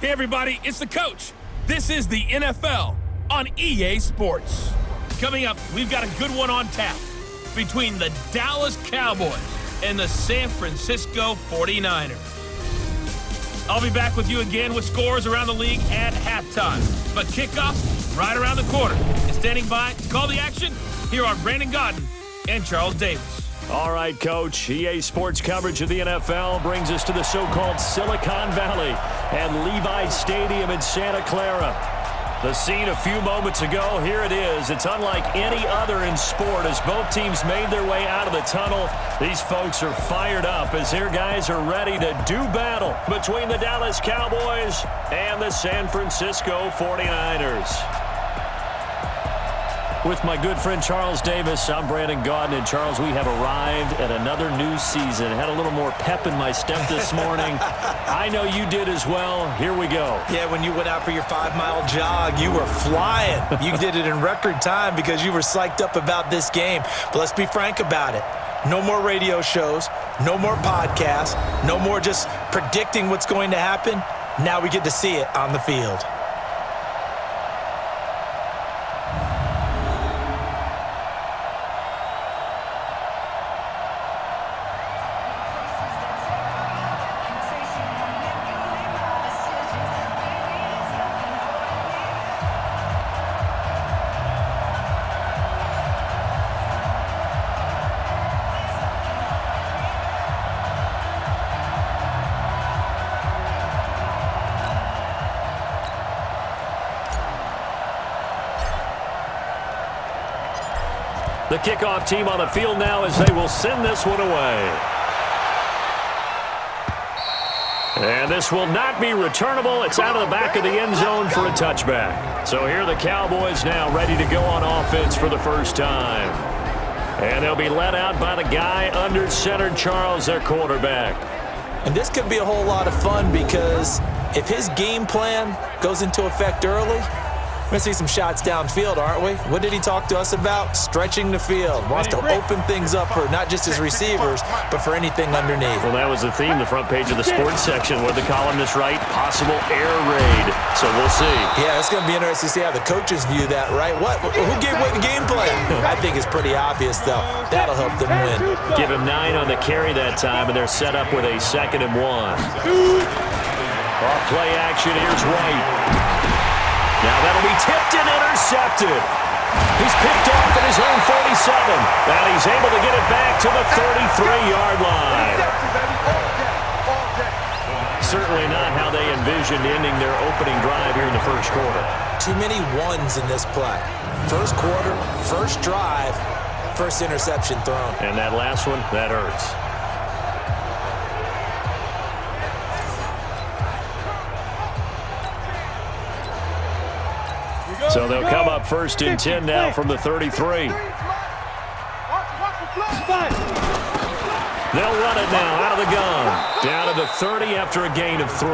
Hey everybody, it's the coach. This is the NFL on EA Sports. Coming up, we've got a good one on tap between the Dallas Cowboys and the San Francisco 49ers. I'll be back with you again with scores around the league at halftime. But kickoff right around the corner. And standing by to call the action, here are Brandon Gaudin and Charles Davis. All right, Coach. EA Sports coverage of the NFL brings us to the so-called Silicon Valley and Levi Stadium in Santa Clara. The scene a few moments ago, here it is. It's unlike any other in sport as both teams made their way out of the tunnel. These folks are fired up as their guys are ready to do battle between the Dallas Cowboys and the San Francisco 49ers. With my good friend Charles Davis, I'm Brandon Gaudin. And Charles, we have arrived at another new season. Had a little more pep in my step this morning. I know you did as well. Here we go. Yeah, when you went out for your 5-mile jog, you were flying. You did it in record time because you were psyched up about this game. But let's be frank about it. No more radio shows, no more podcasts, no more just predicting what's going to happen. Now we get to see it on the field. The kickoff team on the field now as they will send this one away. And this will not be returnable. It's out of the back of the end zone for a touchback. So here are the Cowboys now ready to go on offense for the first time. And they'll be led out by the guy under center, Charles, their quarterback. And this could be a whole lot of fun because if his game plan goes into effect early, we're going to see some shots downfield, aren't we? What did he talk to us about? Stretching the field. Wants to open things up for not just his receivers, but for anything underneath. Well, that was the theme, the front page of the sports section, where the columnists write, possible air raid. So we'll see. Yeah, it's going to be interesting to see how the coaches view that, right? Who gave away the game plan? I think it's pretty obvious, though. That'll help them win. Give him 9 on the carry that time, and they're set up with a 2nd and 1. Off play action, here's White. Now that'll be tipped and intercepted. He's picked off at his own 47, and he's able to get it back to the 33-yard line. Certainly not how they envisioned ending their opening drive here in the first quarter. Too many ones in this play. First quarter, first drive, first interception thrown. And that last one, that hurts. So they'll come up 1st and 10 now from the 33. They'll run it now out of the gun. Down to the 30 after a gain of 3.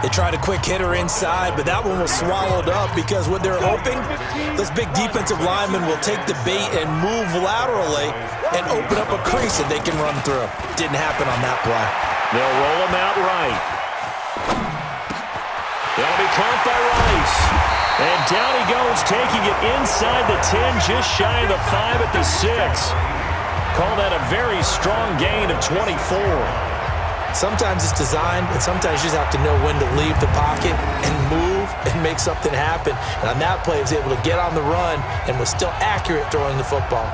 They tried a quick hitter inside, but that one was swallowed up because what they're hoping, those big defensive linemen will take the bait and move laterally and open up a crease that they can run through. Didn't happen on that play. They'll roll him out right. That'll be caught by Rice. And down he goes, taking it inside the 10, just shy of the 5 at the 6. Call that a very strong gain of 24. Sometimes it's designed, and sometimes you just have to know when to leave the pocket and move and make something happen. And on that play, he was able to get on the run and was still accurate throwing the football.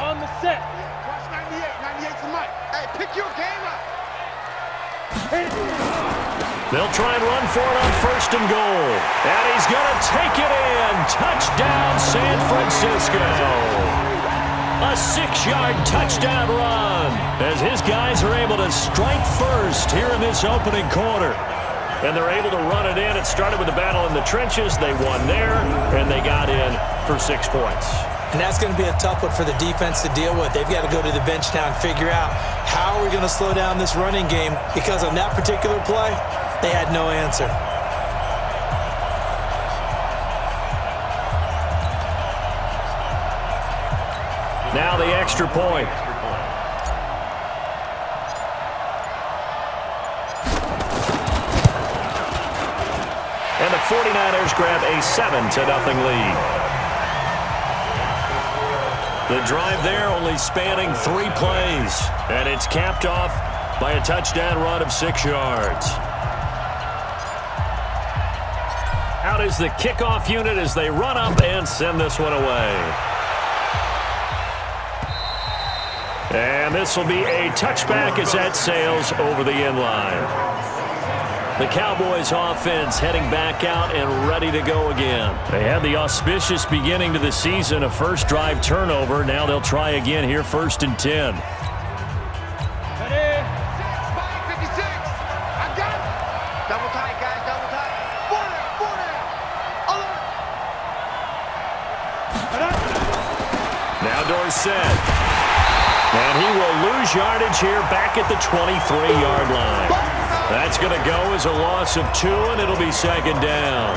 On the set. Watch 98 for Mike. Hey, pick your game up. They'll try and run for it on 1st and goal. And he's going to take it in. Touchdown, San Francisco. A 6-yard touchdown run as his guys are able to strike first here in this opening quarter. And they're able to run it in. It started with a battle in the trenches. They won there, and they got in for 6 points. And that's going to be a tough one for the defense to deal with. They've got to go to the bench now and figure out how are we going to slow down this running game, because on that particular play, they had no answer. Now the extra point. And the 49ers grab a 7-0 lead. The drive there only spanning 3 plays. And it's capped off by a touchdown run of 6 yards. Out is the kickoff unit as they run up and send this one away. And this will be a touchback as that sails over the end line. The Cowboys offense heading back out and ready to go again. They had the auspicious beginning to the season, a first drive turnover. Now they'll try again here, 1st and 10. Set. And he will lose yardage here back at the 23-yard line. That's going to go as a loss of 2, and it'll be 2nd down.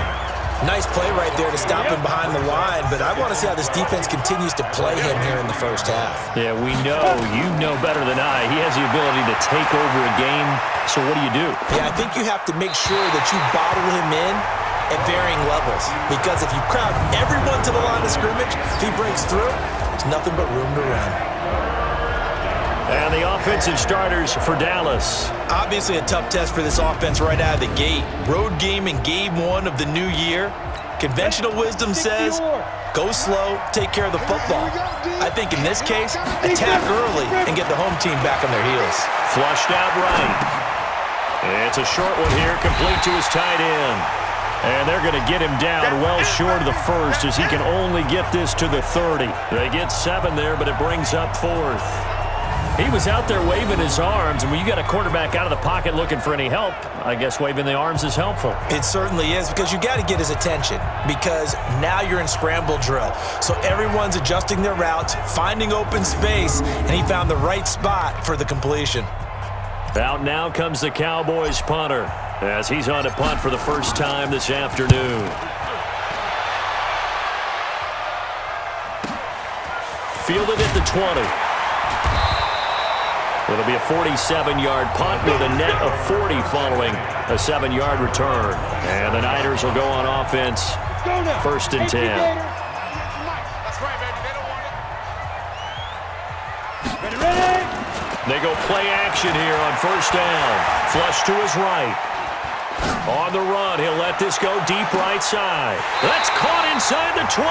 Nice play right there to stop him behind the line, but I want to see how this defense continues to play him here in the first half. Yeah, we know. You know better than I. He has the ability to take over a game, so what do? Yeah, I think you have to make sure that you bottle him in at varying levels, because if you crowd everyone to the line of scrimmage, if he breaks through, there's nothing but room to run. And the offensive starters for Dallas. Obviously a tough test for this offense right out of the gate. Road game in game 1 of the new year. Conventional wisdom says, go slow, take care of the football. I think in this case, attack early and get the home team back on their heels. Flushed out right. It's a short one here, complete to his tight end. And they're going to get him down well short of the 1st as he can only get this to the 30. They get 7 there, but it brings up 4th. He was out there waving his arms, and when you got a quarterback out of the pocket looking for any help, I guess waving the arms is helpful. It certainly is, because you got to get his attention, because now you're in scramble drill. So everyone's adjusting their routes, finding open space, and he found the right spot for the completion. Out now comes the Cowboys punter as he's on to punt for the first time this afternoon. Fielded at the 20. It'll be a 47-yard punt with a net of 40 following a 7-yard return. And the Niners will go on offense, 1st and 10. That's right, baby. They don't want it. Ready. They go play action here on 1st down. Flush to his right. On the run, he'll let this go deep right side. That's caught inside the 20.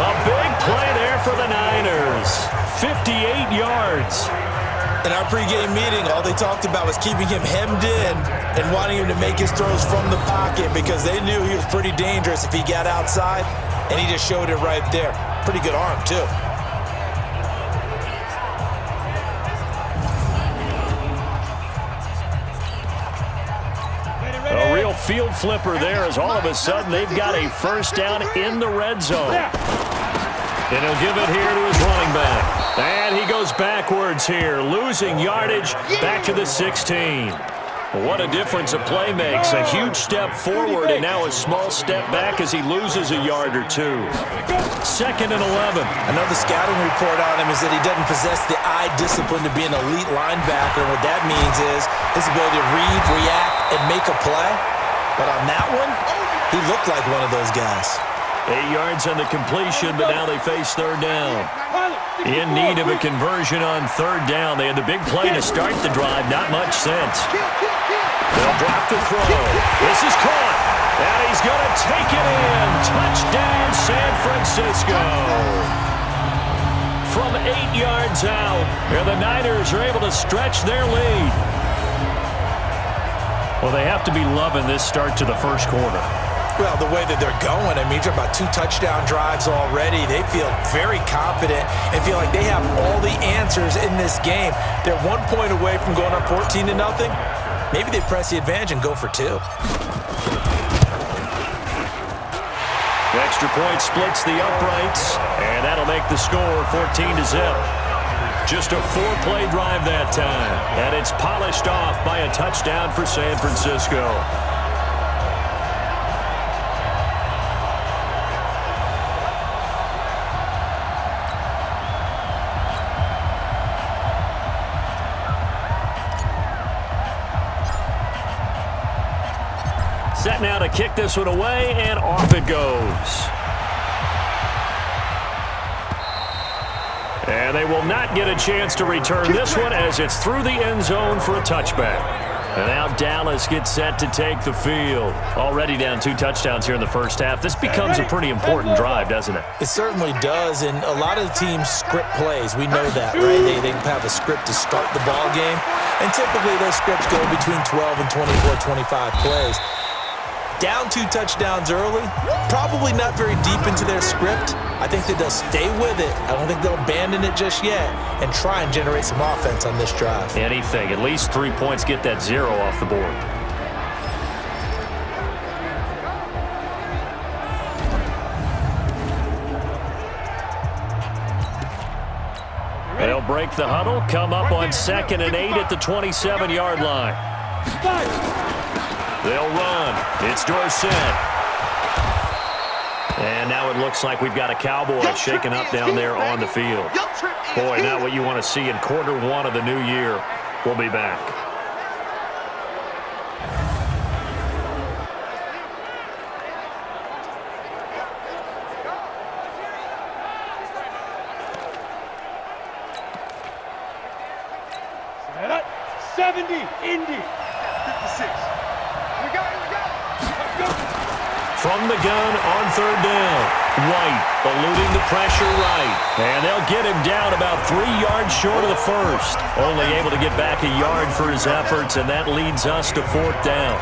A big play there for the Niners. 58 yards. In our pregame meeting, all they talked about was keeping him hemmed in and wanting him to make his throws from the pocket, because they knew he was pretty dangerous if he got outside, and he just showed it right there. Pretty good arm, too. A real field flipper there, as all of a sudden they've got a 1st down in the red zone. And he'll give it here to his running back. And he goes backwards here, losing yardage back to the 16. What a difference a play makes. A huge step forward and now a small step back as he loses a yard or 2. 2nd and 11. Another scouting report on him is that he doesn't possess the eye discipline to be an elite linebacker. What that means is his ability to read, react, and make a play. But on that one, he looked like one of those guys. 8 yards on the completion, but now they face 3rd down. In need of a conversion on 3rd down. They had the big play to start the drive. Not much sense. They'll drop the throw. This is caught. And he's going to take it in. Touchdown, San Francisco. From 8 yards out, and the Niners are able to stretch their lead. Well, they have to be loving this start to the 1st quarter. Well, the way that they're going, I mean, you're about 2 touchdown drives already. They feel very confident and feel like they have all the answers in this game. They're 1 point away from going up 14-0. Maybe they press the advantage and go for 2. The extra point splits the uprights, and that'll make the score 14-0. Just a 4-play drive that time, and it's polished off by a touchdown for San Francisco. Set now to kick this one away, and off it goes. And they will not get a chance to return this one as it's through the end zone for a touchback. And now Dallas gets set to take the field. Already down 2 touchdowns here in the first half. This becomes a pretty important drive, doesn't it? It certainly does, and a lot of the teams script plays. We know that, right? They have a script to start the ball game, and typically those scripts go between 12 and 24, 25 plays. Down 2 touchdowns early, probably not very deep into their script. I think that they'll stay with it. I don't think they'll abandon it just yet and try and generate some offense on this drive. Anything. At least 3 points, get that 0 off the board. They'll break the huddle, come up on 2nd and 8 at the 27-yard line. They'll run. It's Dorsett. And now it looks like we've got a Cowboy shaken up down there on the field. Boy, not what you want to see in quarter 1 of the new year. We'll be back. Set up. 70, Indy. 56. From the gun on 3rd down. White eluding the pressure right. And they'll get him down about 3 yards short of the first. Only able to get back a yard for his efforts, and that leads us to 4th down.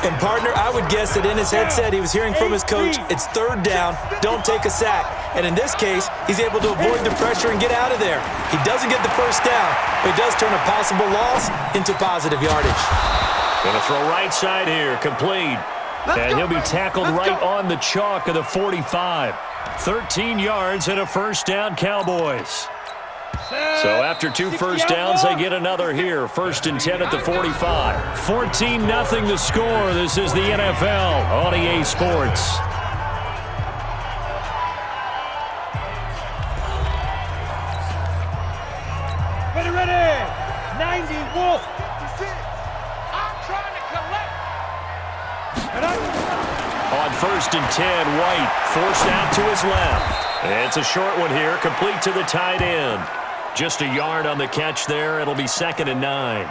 And, partner, I would guess that in his headset he was hearing from his coach, it's 3rd down, don't take a sack. And in this case, he's able to avoid the pressure and get out of there. He doesn't get the first down, but he does turn a possible loss into positive yardage. Gonna throw right side here, complete. And he'll be tackled right on the chalk of the 45. 13 yards and a first down, Cowboys. So after 2 first downs, they get another here. 1st and 10 at the 45. 14-0 the score. This is the NFL on EA Sports. Ready. 90, Wolf. I'm trying to collect. On 1st and 10, White forced out to his left. It's a short one here, complete to the tight end. Just a yard on the catch there. It'll be 2nd and 9.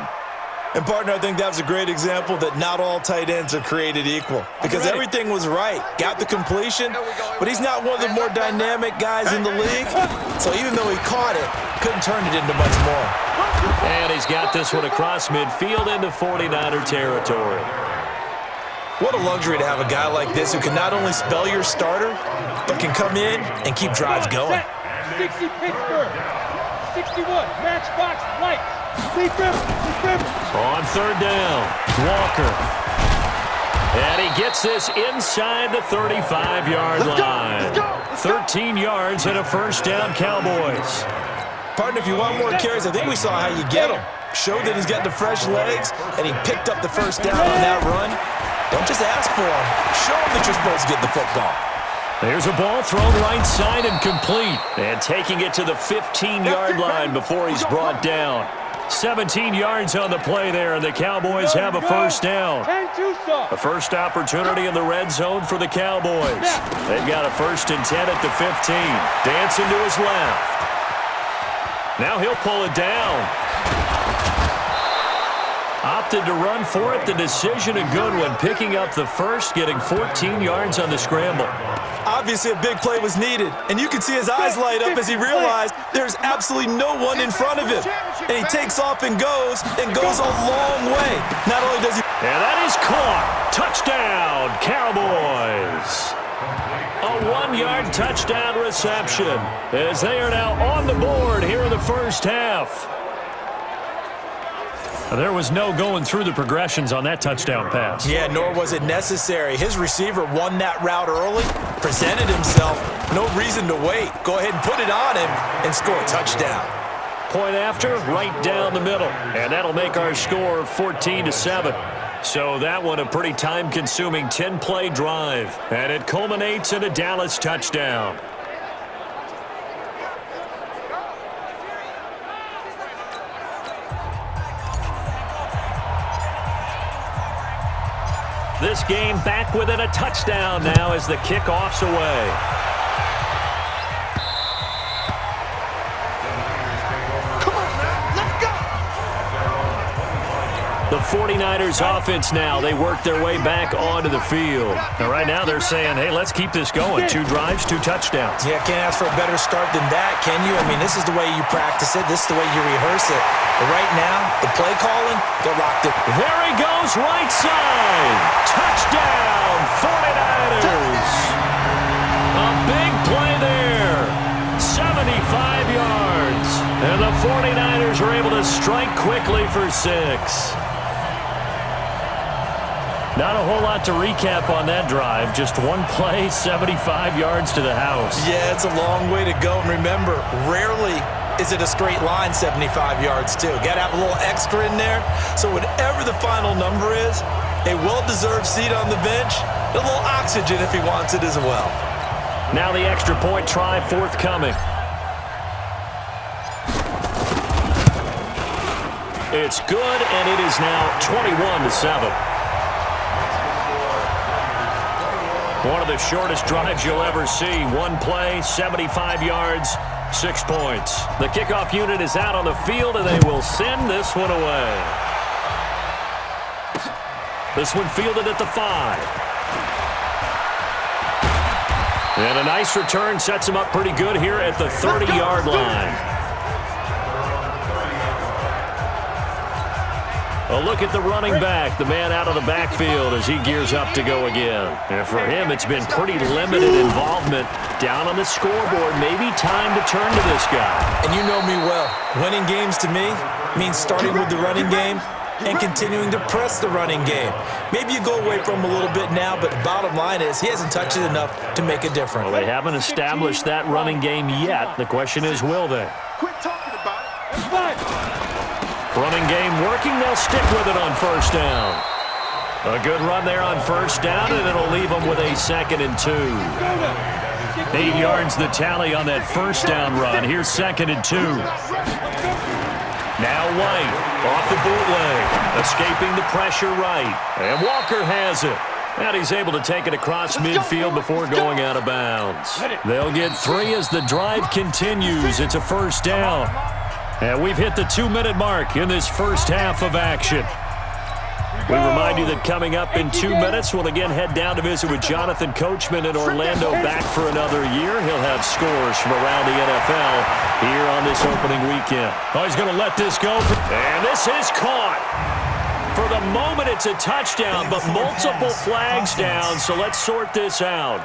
And, partner, I think that was a great example that not all tight ends are created equal because everything was right. Got the completion, but he's not one of the more dynamic guys in the league. So even though he caught it, couldn't turn it into much more. And he's got this one across midfield into 49er territory. What a luxury to have a guy like this who can not only spell your starter, but can come in and keep drives going. 60 Pittsburgh. 61 Matchbox Lights. On 3rd down, Walker. And he gets this inside the 35-yard line. 13 yards and a first down, Cowboys. Partner, if you want more carries, I think we saw how you get them. Showed that he's got the fresh legs, and he picked up the first down on that run. Don't just ask for him. Show him that you're supposed to get the football. There's a ball thrown right side and complete. And taking it to the 15-yard line before he's brought down. 17 yards on the play there, and the Cowboys have a first down. A first opportunity in the red zone for the Cowboys. They've got a 1st and 10 at the 15. Dancing to his left. Now he'll pull it down. Opted to run for it. The decision a good one. Picking up the first, getting 14 yards on the scramble. Obviously, a big play was needed, and you can see his eyes light up as he realized there's absolutely no one in front of him. And he takes off and goes a long way. Not only does he... And that is caught. Touchdown, Cowboys. A 1-yard touchdown reception as they are now on the board here in the first half. There was no going through the progressions on that touchdown pass. Yeah, nor was it necessary. His receiver won that route early, presented himself. No reason to wait. Go ahead and put it on him and score a touchdown. Point after, right down the middle. And that'll make our score 14-7. So that one a pretty time-consuming 10-play drive. And it culminates in a Dallas touchdown. This game back within a touchdown now as the kickoff's away. The 49ers offense now, they work their way back onto the field. Now, right now they're saying, hey, let's keep this going. 2 drives, 2 touchdowns. Yeah, can't ask for a better start than that, can you? I mean, this is the way you practice it. This is the way you rehearse it. But right now, the play calling, they're locked in. There he goes, right side. Touchdown, 49ers. A big play there. 75 yards. And the 49ers are able to strike quickly for 6. Not a whole lot to recap on that drive. Just one play, 75 yards to the house. Yeah, it's a long way to go. And remember, rarely is it a straight line 75 yards, too. Got to have a little extra in there. So whatever the final number is, a well-deserved seat on the bench, a little oxygen if he wants it as well. Now the extra point try forthcoming. It's good, and it is now 21-7. One of the shortest drives you'll ever see. One play, 75 yards, 6 points. The kickoff unit is out on the field, and they will send this one away. This one fielded at the 5. And a nice return sets him up pretty good here at the 30-yard line. A look at the running back, the man out of the backfield as he gears up to go again. And for him, it's been pretty limited involvement down on the scoreboard. Maybe time to turn to this guy. And you know me well. Winning games to me means starting with the running game and continuing to press the running game. Maybe you go away from him a little bit now, but the bottom line is he hasn't touched it enough to make a difference. Well, they haven't established that running game yet. The question is, will they? Quit talking about it. That's fine. Running game working. They'll stick with it on first down. A good run there on first down, and it'll leave them with a 2nd and 2. 8 yards the tally on that first down run. Here's 2nd and 2. Now White off the bootleg, escaping the pressure right. And Walker has it. And he's able to take it across midfield before going out of bounds. They'll get 3 as the drive continues. It's a first down. And we've hit the 2-minute mark in this first half of action. We remind you that coming up in 2 minutes, we'll again head down to visit with Jonathan Coachman in Orlando, back for another year. He'll have scores from around the NFL here on this opening weekend. Oh, he's going to let this go. And this is caught. For the moment, it's a touchdown, but multiple flags down, so let's sort this out.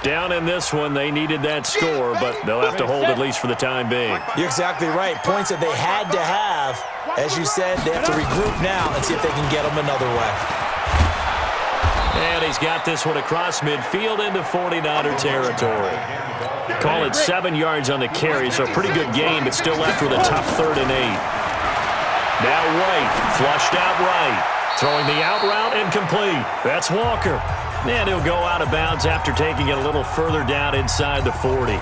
Down in this one, they needed that score, but they'll have to hold at least for the time being. You're exactly right. Points that they had to have. As you said, they have to regroup now and see if they can get them another way. And he's got this one across midfield into 49er territory. Call it 7 yards on the carry, so a pretty good game, but still left with a tough 3rd and 8. Now White, flushed out right. Throwing the out route incomplete. That's Walker. And he'll go out of bounds after taking it a little further down inside the 40.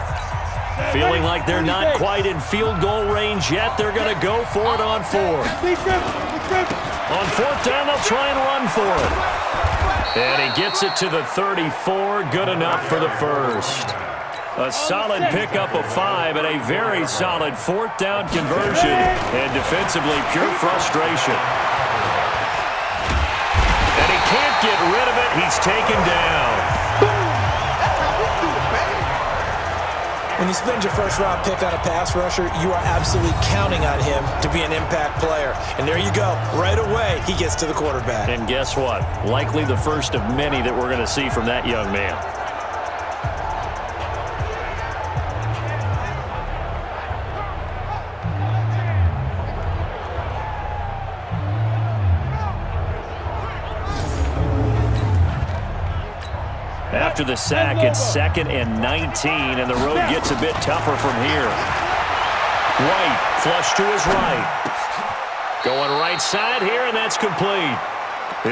Feeling like they're not quite in field goal range yet, they're going to go for it on 4. On 4th down, they'll try and run for it. And he gets it to the 34, good enough for the first. A solid pickup of 5 and a very solid 4th down conversion. And defensively, pure frustration. Can't get rid of it. He's taken down. When you spend your first-round pick on a pass rusher, you are absolutely counting on him to be an impact player. And there you go. Right away, he gets to the quarterback. And guess what? Likely the first of many that we're going to see from that young man. After the sack, it's 2nd and 19, and the road gets a bit tougher from here. White, flush to his right. Going right side here, and that's complete.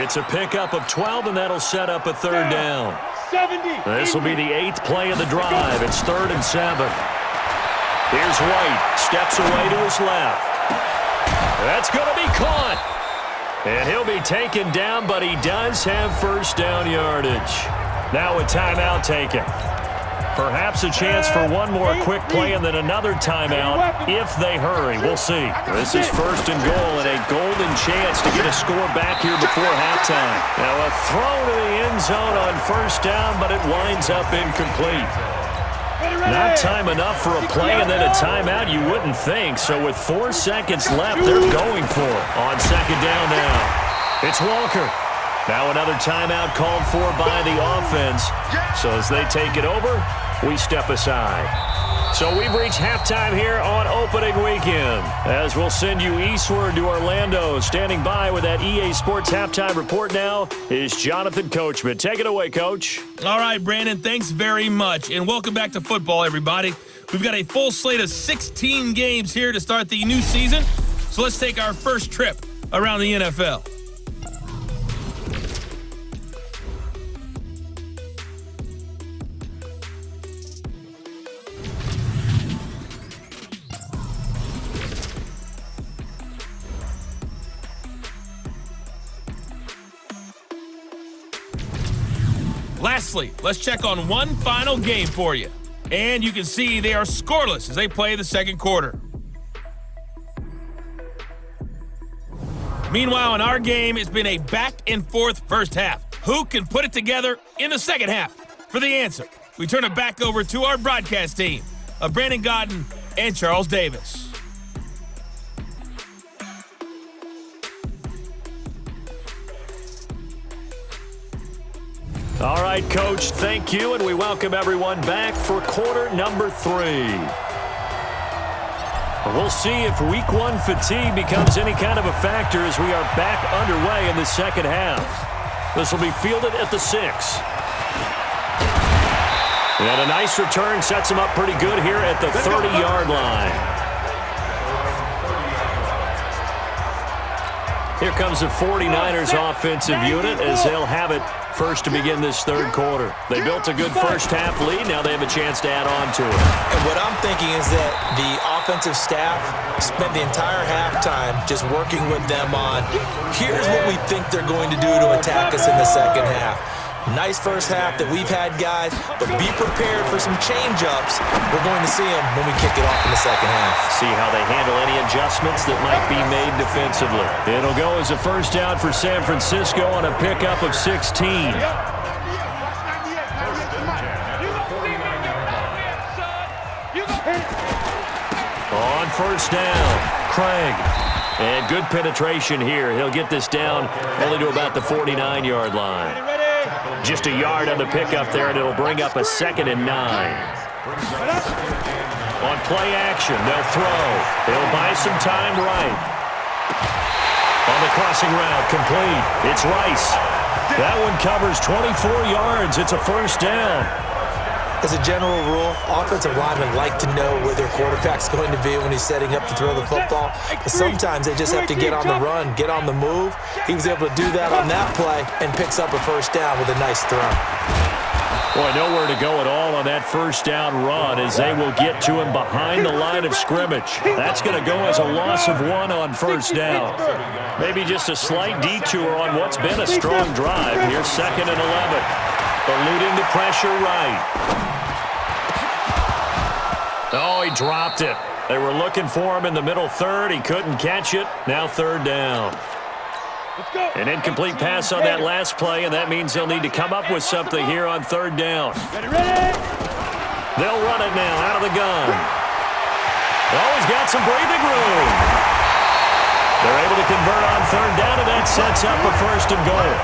It's a pickup of 12, and that'll set up a 3rd down. This will be the 8th play of the drive. It's 3rd and 7. Here's White, steps away to his left. That's going to be caught. And he'll be taken down, but he does have first down yardage. Now a timeout taken. Perhaps a chance for one more quick play and then another timeout if they hurry. We'll see. This is first and goal and a golden chance to get a score back here before halftime. Now a throw to the end zone on first down, but it winds up incomplete. Not time enough for a play and then a timeout, you wouldn't think. So with 4 seconds left, they're going for it on second down now. It's Walker. Now another timeout called for by the offense. So as they take it over, we step aside. So we've reached halftime here on opening weekend. As we'll send you eastward to Orlando. Standing by with that EA Sports halftime report now is Jonathan Coachman. Take it away, Coach. All right, Brandon, thanks very much. And welcome back to football, everybody. We've got a full slate of 16 games here to start the new season. So let's take our first trip around the NFL. Lastly, let's check on one final game for you. And you can see they are scoreless as they play the second quarter. Meanwhile, in our game, it's been a back-and-forth first half. Who can put it together in the second half? For the answer, we turn it back over to our broadcast team of Brandon Godden and Charles Davis. All right, Coach, thank you, and we welcome everyone back for quarter number 3. We'll see if week 1 fatigue becomes any kind of a factor as we are back underway in the second half. This will be fielded at the 6. And a nice return sets him up pretty good here at the 30-yard line. Here comes the 49ers offensive unit as they'll have it first to begin this third quarter. They built a good first half lead. Now they have a chance to add on to it. And what I'm thinking is that the offensive staff spent the entire halftime just working with them on, here's what we think they're going to do to attack us in the second half. Nice first half that we've had, guys, but be prepared for some change-ups. We're going to see them when we kick it off in the second half. See how they handle any adjustments that might be made defensively. It'll go as a first down for San Francisco on a pickup of 16. On first down, Craig. And good penetration here. He'll get this down only to about the 49-yard line. Just a yard on the pickup there, and it'll bring up a 2nd and 9. On play action, they'll throw. They'll buy some time right. On the crossing route, complete. It's Rice. That one covers 24 yards. It's a first down. As a general rule, offensive linemen like to know where their quarterback's going to be when he's setting up to throw the football. But sometimes they just have to get on the run, get on the move. He was able to do that on that play and picks up a first down with a nice throw. Boy, nowhere to go at all on that first down run as they will get to him behind the line of scrimmage. That's going to go as a loss of 1 on first down. Maybe just a slight detour on what's been a strong drive. Here's 2nd and 11. Eluding the pressure right. Oh, he dropped it. They were looking for him in the middle third. He couldn't catch it. Now third down. An incomplete pass on that last play, and that means they'll need to come up with something here on third down. They'll run it now out of the gun. Oh, he's got some breathing room. They're able to convert on third down, and that sets up a first and goal.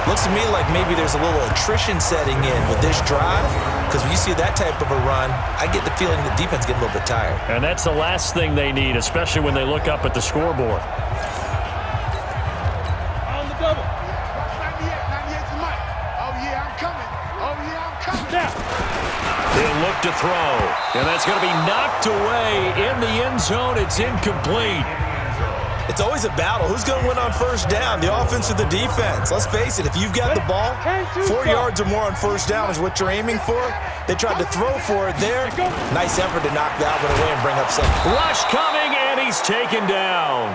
Looks to me like maybe there's a little attrition setting in with this drive, because when you see that type of a run, I get the feeling the defense getting a little bit tired. And that's the last thing they need, especially when they look up at the scoreboard. On the double. 98's the mic. Oh, yeah, I'm coming. Oh, yeah, I'm coming. Now. He'll look to throw, and that's going to be knocked away in the end zone. It's incomplete. It's always a battle. Who's going to win on first down, the offense or the defense? Let's face it, if you've got the ball, 4 yards or more on first down is what you're aiming for. They tried to throw for it there. Nice effort to knock that one away and bring up second. Rush coming, and he's taken down.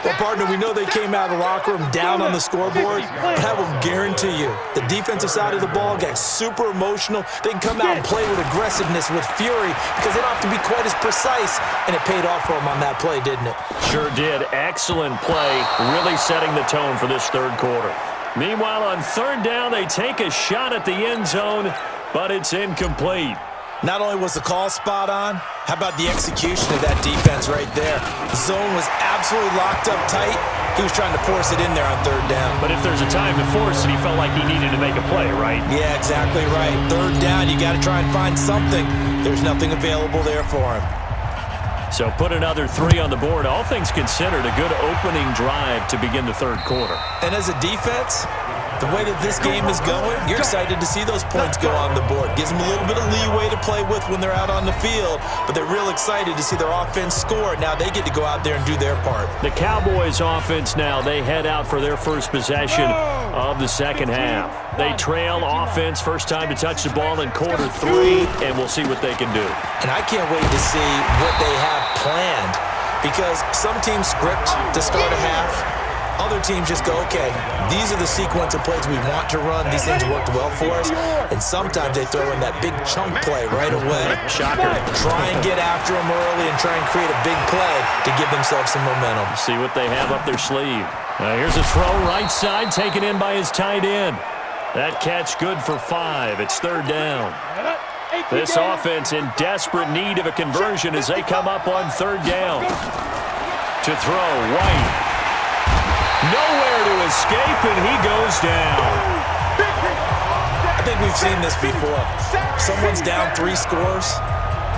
Well, partner, we know they came out of the locker room down on the scoreboard, but I will guarantee you the defensive side of the ball gets super emotional. They can come out and play with aggressiveness, with fury, because they don't have to be quite as precise, and it paid off for them on that play, didn't it? Sure did. Excellent play, really setting the tone for this third quarter. Meanwhile, on third down, they take a shot at the end zone, but it's incomplete. Not only was the call spot on, how about the execution of that defense right there? The zone was absolutely locked up tight. He was trying to force it in there on third down. But if there's a time to force it, he felt like he needed to make a play, right? Yeah, exactly right. Third down, you got to try and find something. There's nothing available there for him. So put another 3 on the board. All things considered, a good opening drive to begin the third quarter. And as a defense, the way that this game is going, you're excited to see those points go on the board. Gives them a little bit of leeway to play with when they're out on the field, but they're real excited to see their offense score. Now they get to go out there and do their part. The Cowboys offense now, they head out for their first possession of the second half. They trail offense, first time to touch the ball in quarter 3, and we'll see what they can do. And I can't wait to see what they have planned, because some teams script to start a half. Other teams just go, okay, these are the sequence of plays we want to run. These things worked well for us. And sometimes they throw in that big chunk play right away. Shocker. Try and get after them early and try and create a big play to give themselves some momentum. See what they have up their sleeve. Here's a throw right side, taken in by his tight end. That catch good for 5. It's third down. This offense in desperate need of a conversion as they come up on third down. To throw, White. Nowhere to escape, and he goes down. I think we've seen this before. Someone's down 3 scores.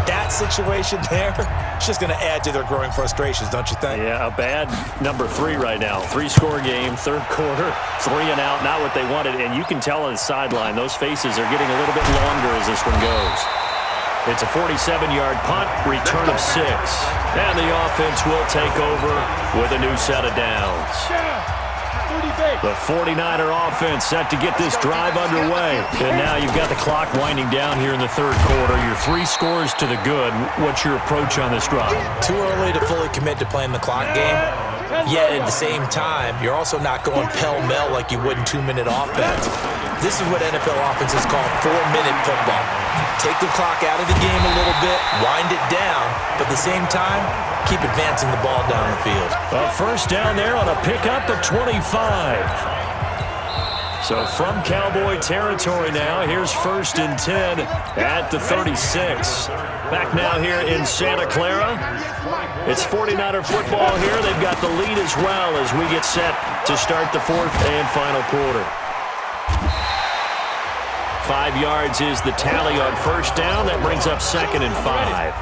That situation there, it's just going to add to their growing frustrations, don't you think? Yeah, a bad number 3 right now. 3-score game, third quarter, 3 and out, not what they wanted. And you can tell on the sideline, those faces are getting a little bit longer as this one goes. It's a 47-yard punt, return of 6. And the offense will take over with a new set of downs. The 49er offense set to get this drive underway. And now you've got the clock winding down here in the third quarter. Your 3 scores to the good. What's your approach on this drive? Too early to fully commit to playing the clock game. Yet at the same time, you're also not going pell-mell like you would in 2-minute offense. This is what NFL offenses call 4-minute football. Take the clock out of the game a little bit, wind it down, but at the same time, keep advancing the ball down the field. Well, first down there on a pickup of 25. So from Cowboy territory now, here's 1st and 10 at the 36. Back now here in Santa Clara. It's 49er football here. They've got the lead as well as we get set to start the 4th and final quarter. 5 yards is the tally on first down. That brings up 2nd and 5.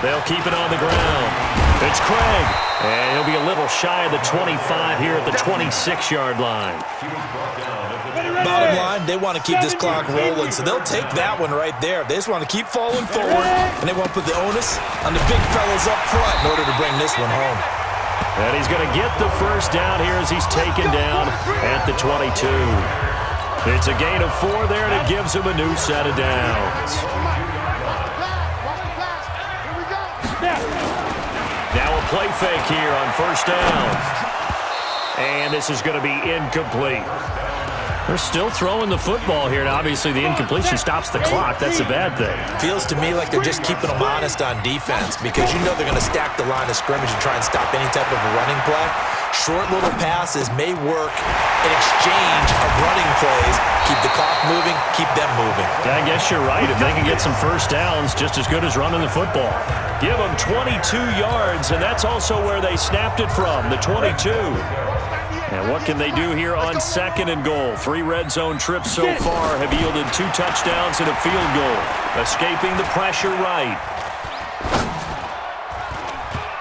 They'll keep it on the ground. It's Craig. And he'll be a little shy of the 25 here at the 26-yard line. Bottom line, they want to keep this clock rolling, so they'll take that one right there. They just want to keep falling forward, and they want to put the onus on the big fellas up front in order to bring this one home. And he's going to get the first down here as he's taken down at the 22. It's a gain of 4 there, and it gives him a new set of downs. Now a play fake here on first down. And this is going to be incomplete. They're still throwing the football here, and obviously the incompletion stops the clock. That's a bad thing. Feels to me like they're just keeping them honest on defense, because you know they're going to stack the line of scrimmage and try and stop any type of a running play. Short little passes may work in exchange of running plays. Keep the clock moving, keep them moving. I guess you're right. If they can get some first downs, just as good as running the football. Give them 22 yards, and that's also where they snapped it from, the 22. And what can they do here on 2nd and goal? 3 red zone trips so far have yielded 2 touchdowns and a field goal. Escaping the pressure right.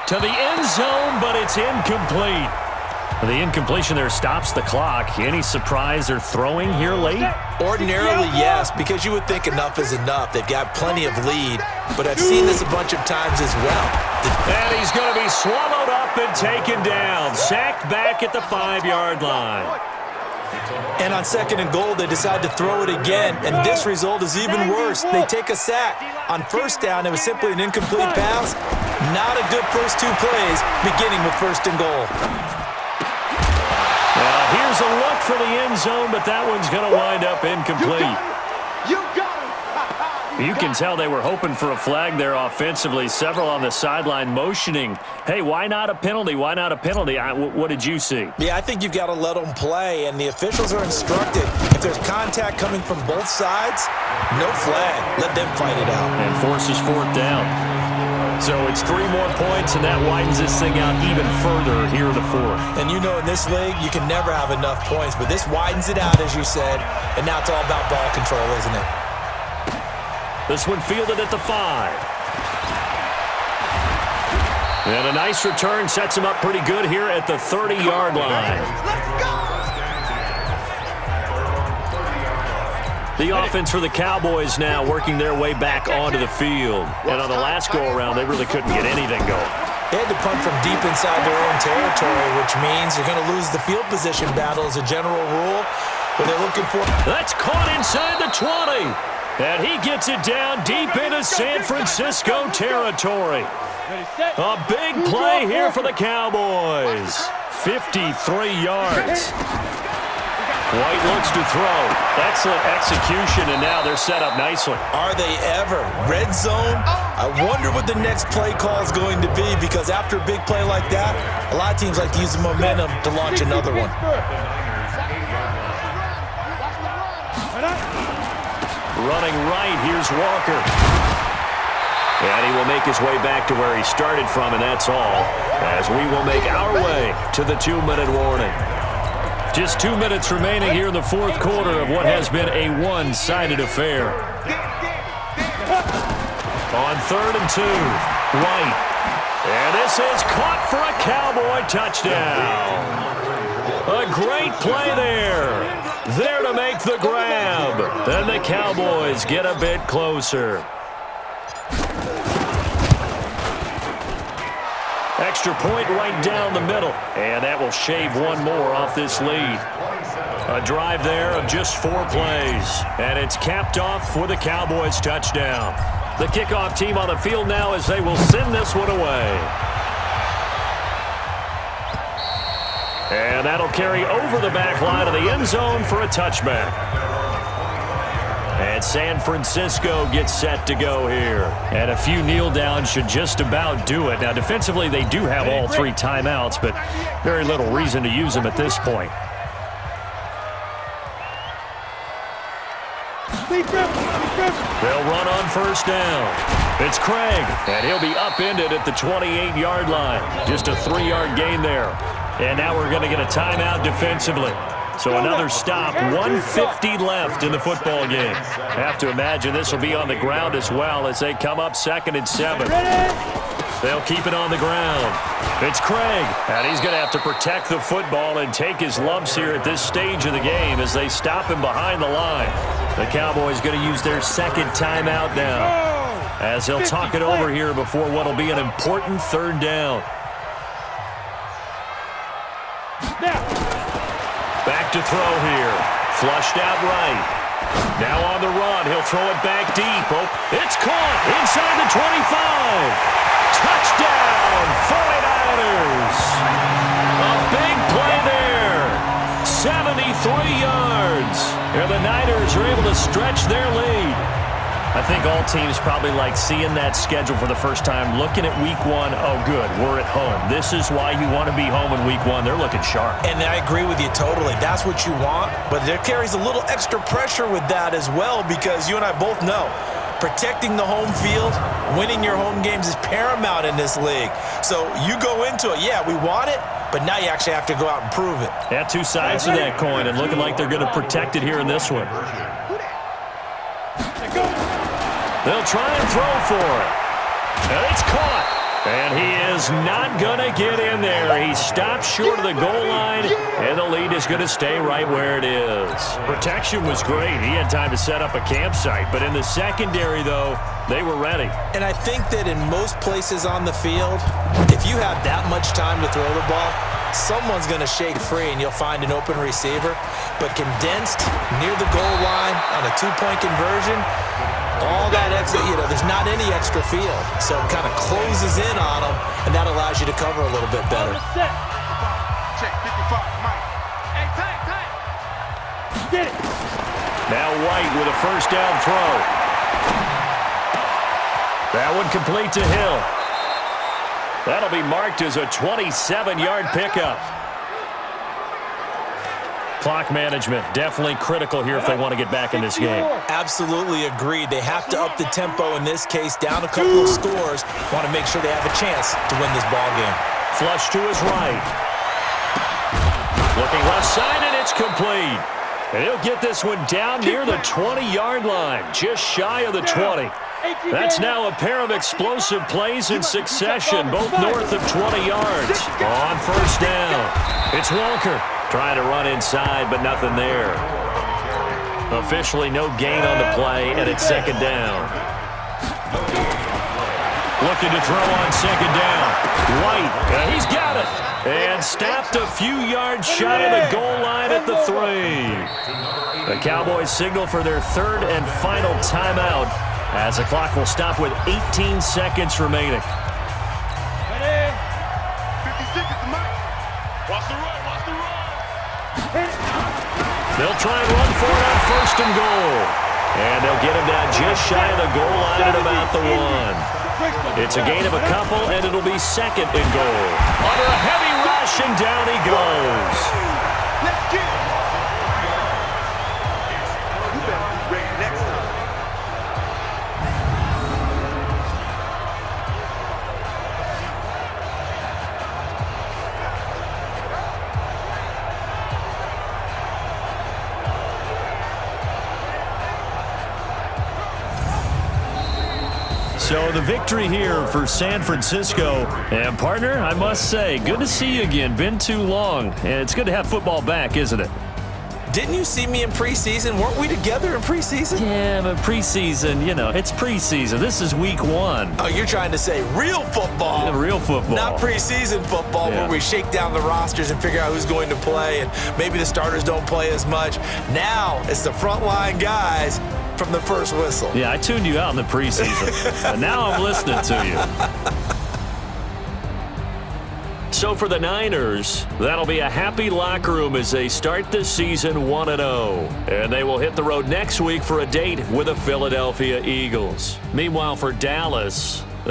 To the end zone, but it's incomplete. The incompletion there stops the clock. Any surprise they're throwing here late? Ordinarily, yes, because you would think enough is enough. They've got plenty of lead, but I've seen this a bunch of times as well. And he's going to be swallowed up and taken down. Sacked back at the 5-yard line. And on 2nd and goal, they decide to throw it again, and this result is even worse. They take a sack. On 1st down, it was simply an incomplete pass. Not a good first 2 plays, beginning with 1st and goal. Now, here's a look for the end zone, but that one's going to wind up incomplete. You got him. You can tell they were hoping for a flag there offensively. Several on the sideline motioning, hey, why not a penalty? Why not a penalty? What did you see? Yeah, I think you've got to let them play, and the officials are instructed. If there's contact coming from both sides, no flag. Let them fight it out. And forces 4th down. So it's 3 more points, and that widens this thing out even further here in the 4th. And you know in this league, you can never have enough points, but this widens it out, as you said, and now it's all about ball control, isn't it? This one fielded at the 5. And a nice return sets him up pretty good here at the 30-yard line. The offense for the Cowboys now working their way back onto the field. And on the last go-around, they really couldn't get anything going. They had to punt from deep inside their own territory, which means you're going to lose the field position battle as a general rule. But they're looking for... That's caught inside the 20. And he gets it down deep into San Francisco territory. A big play here for the Cowboys. 53 yards. White looks to throw. Excellent execution, and now they're set up nicely. Are they ever? Red zone? I wonder what the next play call is going to be, because after a big play like that, a lot of teams like to use the momentum to launch another one. Running right, here's Walker. And he will make his way back to where he started from, and that's all, as we will make our way to the 2-minute warning. Just 2 minutes remaining here in the 4th quarter of what has been a one-sided affair. On 3rd and 2, White. And this is caught for a Cowboy touchdown. A great play there. There to make the grab. And the Cowboys get a bit closer. Extra point right down the middle. And that will shave one more off this lead. A drive there of just 4 plays. And it's capped off for the Cowboys touchdown. The kickoff team on the field now as they will send this one away. And that'll carry over the back line of the end zone for a touchback. And San Francisco gets set to go here. And a few kneel downs should just about do it. Now, defensively, they do have all 3 timeouts, but very little reason to use them at this point. They'll run on 1st down. It's Craig, and he'll be upended at the 28-yard line. Just a 3-yard gain there. And now we're going to get a timeout defensively. So another stop, 1:50 left in the football game. Have to imagine this will be on the ground as well as they come up 2nd and 7. They'll keep it on the ground. It's Craig, and he's going to have to protect the football and take his lumps here at this stage of the game as they stop him behind the line. The Cowboys going to use their 2nd timeout now as he'll talk it over here before what will be an important 3rd down. Back to throw here. Flushed out right. Now on the run. He'll throw it back deep. Oh, it's caught inside the 25. Touchdown, 49ers. A big play there. 73 yards. And the Niners are able to stretch their lead. I think all teams probably like seeing that schedule for the first time, looking at week 1. Oh, good, we're at home. This is why you want to be home in week 1. They're looking sharp. And I agree with you totally. That's what you want, but there carries a little extra pressure with that as well, because you and I both know protecting the home field, winning your home games is paramount in this league. So you go into it, yeah, we want it, but now you actually have to go out and prove it. Yeah, 2 sides to that coin, and looking like they're going to protect it here in this one. They'll try and throw for it. And it's caught. And he is not going to get in there. He stopped short of the goal line, and the lead is going to stay right where it is. Protection was great. He had time to set up a campsite. But in the secondary, though, they were ready. And I think that in most places on the field, if you have that much time to throw the ball, someone's going to shake free and you'll find an open receiver. But condensed near the goal line on a two-point conversion, all that extra, there's not any extra field. So it kind of closes in on them, and that allows you to cover a little bit better. Check 55, Mike. Hey, tight. Get it. Now White with a first down throw. That one complete to Hill. That'll be marked as a 27-yard pickup. Clock management definitely critical here if they want to get back in this game. Absolutely agreed. They have to up the tempo in this case, down a couple of scores. Want to make sure they have a chance to win this ball game. Flush to his right. Looking left side, and it's complete. And he'll get this one down near the 20-yard line, just shy of the 20. That's now a pair of explosive plays in succession, both north of 20 yards. On first down, it's Walker trying to run inside, but nothing there. Officially no gain on the play, and it's second down. Looking to throw on second down. White, he's got it. And stopped a few yards shy of the goal line at the 3. The Cowboys signal for their third and final timeout as the clock will stop with 18 seconds remaining. 50 seconds, Mike. Watch the run. They'll try and run for it on first and goal. And they'll get him down just shy of the goal line at about the 1. It's a gain of a couple, and it'll be second and goal. Under a heavy rush, and down he goes. Let's get it. You better be ready next time. So the victory here for San Francisco. And partner, I must say, good to see you again. Been too long. And it's good to have football back, isn't it? Didn't you see me in preseason? Weren't we together in preseason? Yeah, but preseason, it's preseason. This is week 1. Oh, you're trying to say real football. Yeah, real football. Not preseason football where we shake down the rosters and figure out who's going to play, and maybe the starters don't play as much. Now it's the frontline guys from the first whistle. Yeah, I tuned you out in the preseason. But now I'm listening to you. So for the Niners, that'll be a happy locker room as they start the season 1-0. And they will hit the road next week for a date with the Philadelphia Eagles. Meanwhile, for Dallas,